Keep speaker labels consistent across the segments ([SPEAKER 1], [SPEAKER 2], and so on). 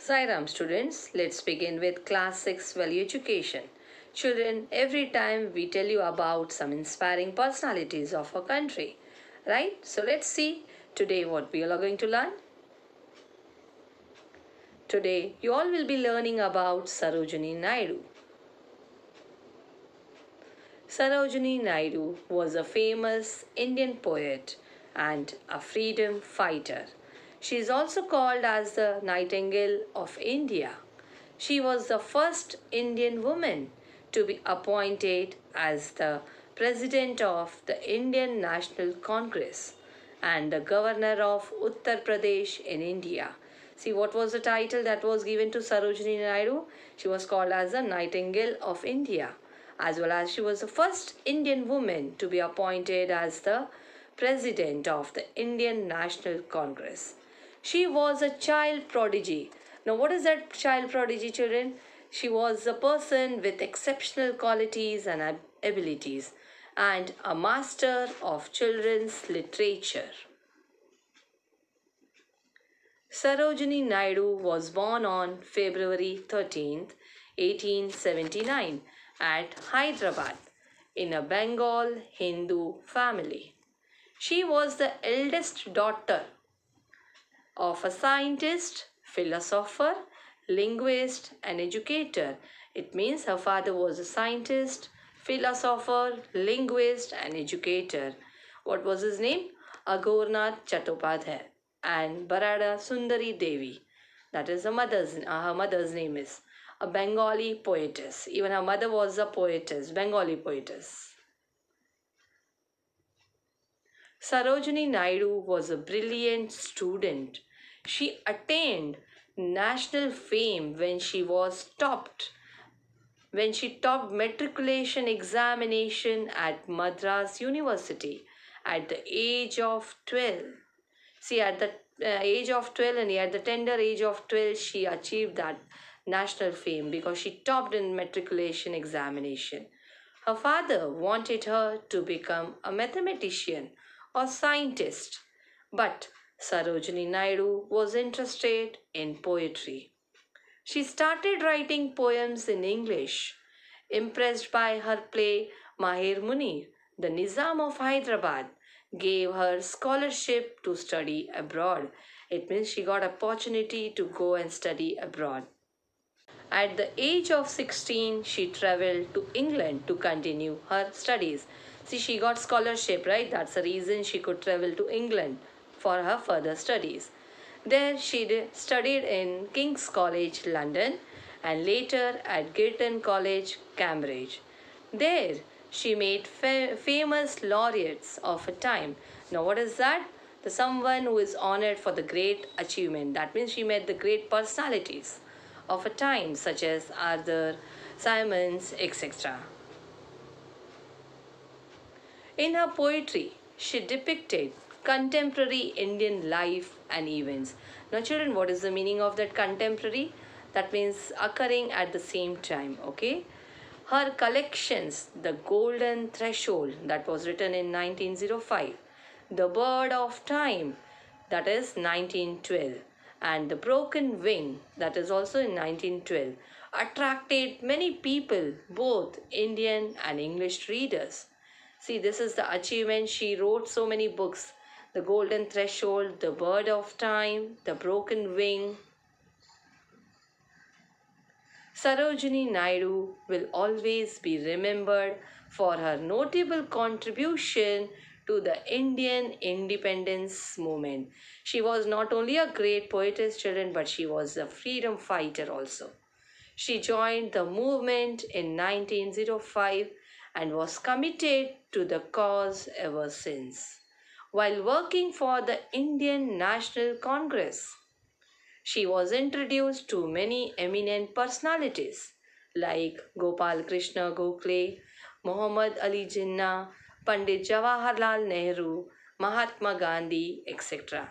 [SPEAKER 1] Sairam students, let's begin with class 6 value education. Children, every time we tell you about some inspiring personalities of our country, right? So let's see today what we are going to learn. Today, you all will be learning about Sarojini Naidu. Sarojini Naidu was a famous Indian poet and a freedom fighter. She is also called as the Nightingale of India. She was the first Indian woman to be appointed as the President of the Indian National Congress and the Governor of Uttar Pradesh in India. See, what was the title that was given to Sarojini Naidu? She was called as the Nightingale of India, as well as she was the first Indian woman to be appointed as the President of the Indian National Congress. She was a child prodigy. Now, what is that child prodigy, children? She was a person with exceptional qualities and abilities and a master of children's literature. Sarojini Naidu was born on February 13th, 1879 at Hyderabad in a Bengal Hindu family. She was the eldest daughter of a scientist, philosopher, linguist and educator. It means her father was a scientist, philosopher, linguist and educator. What was his name? Agornath Chattopadhyay and Barada Sundari Devi. That is her mother's name is a Bengali poetess. Even her mother was a poetess, Bengali poetess. Sarojini Naidu was a brilliant student. She attained national fame when she topped matriculation examination at Madras University at the age of 12. See, at the age of 12 and at the tender age of 12, she achieved that national fame because she topped in matriculation examination. Her father wanted her to become a mathematician or scientist, but Sarojini Naidu was interested in poetry. She started writing poems in English. Impressed by her play Mahir Munir, the Nizam of Hyderabad gave her scholarship to study abroad. It means she got opportunity to go and study abroad. At the age of 16, she traveled to England to continue her studies. See, she got scholarship, right? That's the reason she could travel to England for her further studies. There she studied in King's College, London, and later at Girton College, Cambridge. There she met famous laureates of her time. Now what is that? Someone who is honored for the great achievement. That means she met the great personalities of a time such as Arthur, Symons, etc. In her poetry, she depicted contemporary Indian life and events. Now children, what is the meaning of that contemporary? That means occurring at the same time, okay? Her collections, The Golden Threshold, that was written in 1905, The Bird of Time, that is 1912, and The Broken Wing, that is also in 1912, attracted many people, both Indian and English readers. See, this is the achievement. She wrote so many books. The Golden Threshold, The Bird of Time, The Broken Wing. Sarojini Naidu will always be remembered for her notable contribution to the Indian independence movement. She was not only a great poetess, children, but she was a freedom fighter also. She joined the movement in 1905 and was committed to the cause ever since. While working for the Indian National Congress, she was introduced to many eminent personalities like Gopal Krishna Gokhale, Muhammad Ali Jinnah, Pandit Jawaharlal Nehru, Mahatma Gandhi, etc.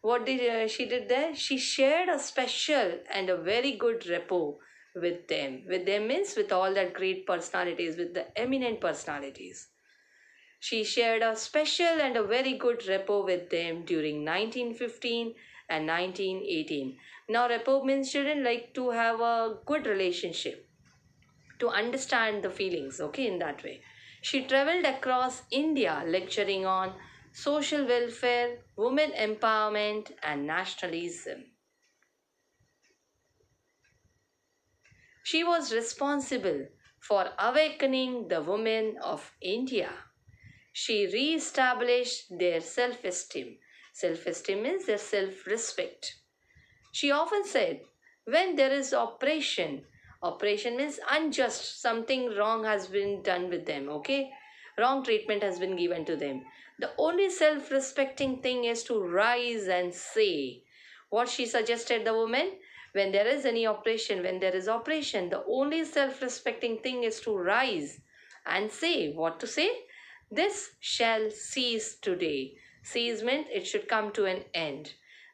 [SPEAKER 1] What did she did there? She shared a special and a very good rapport with them. With them means with all that great personalities, with the eminent personalities. She shared a special and a very good rapport with them during 1915 and 1918. Now, rapport means children like to have a good relationship, to understand the feelings, okay, in that way. She traveled across India lecturing on social welfare, women empowerment, and nationalism. She was responsible for awakening the women of India. She re-established their self-esteem. Self-esteem means their self-respect. She often said, when there is oppression, oppression means unjust, something wrong has been done with them, okay? Wrong treatment has been given to them. The only self respecting thing is to rise and say. What she suggested the woman? When there is any oppression, when there is oppression, the only self respecting thing is to rise and say. What to say? This shall cease today. Cease meant it should come to an end.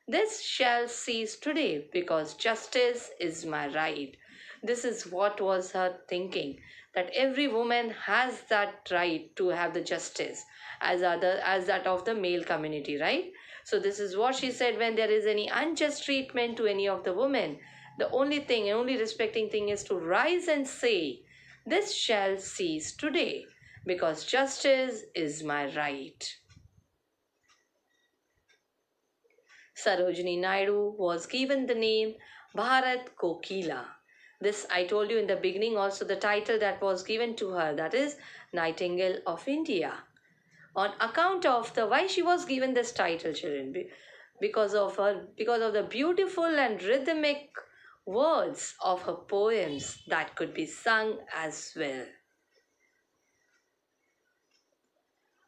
[SPEAKER 1] This shall cease today because justice is my right. This is what was her thinking, that every woman has that right to have the justice as that of the male community, right? So this is what she said, when there is any unjust treatment to any of the women, the only respecting thing is to rise and say, this shall cease today because justice is my right. Sarojini Naidu was given the name Bharat Kokila. This I told you in the beginning also, the title that was given to her, that is Nightingale of India. On account of the why she was given this title, children, because of the beautiful and rhythmic words of her poems that could be sung as well.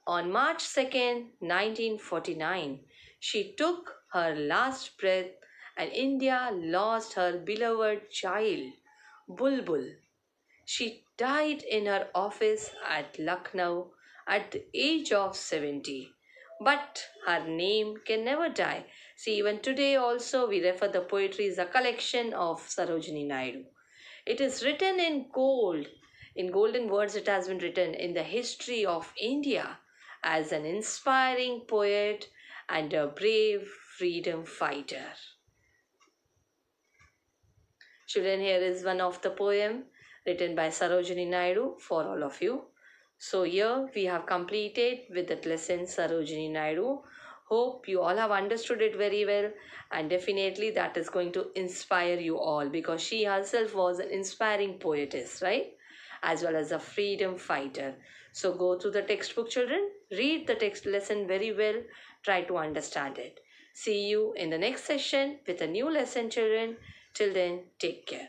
[SPEAKER 1] On March 2nd, 1949, she took her last breath and India lost her beloved child, Bulbul. She died in her office at Lucknow at the age of 70. But her name can never die. See, even today also we refer the poetry is a collection of Sarojini Naidu. It is written in gold. In golden words it has been written in the history of India as an inspiring poet and a brave freedom fighter. Children, here is one of the poem written by Sarojini Naidu for all of you. So here we have completed with that lesson Sarojini Naidu. Hope you all have understood it very well, and definitely that is going to inspire you all because she herself was an inspiring poetess, right? As well as a freedom fighter. So go through the textbook, children. Read the text lesson very well. Try to understand it. See you in the next session with a new lesson, children. Till then, take care.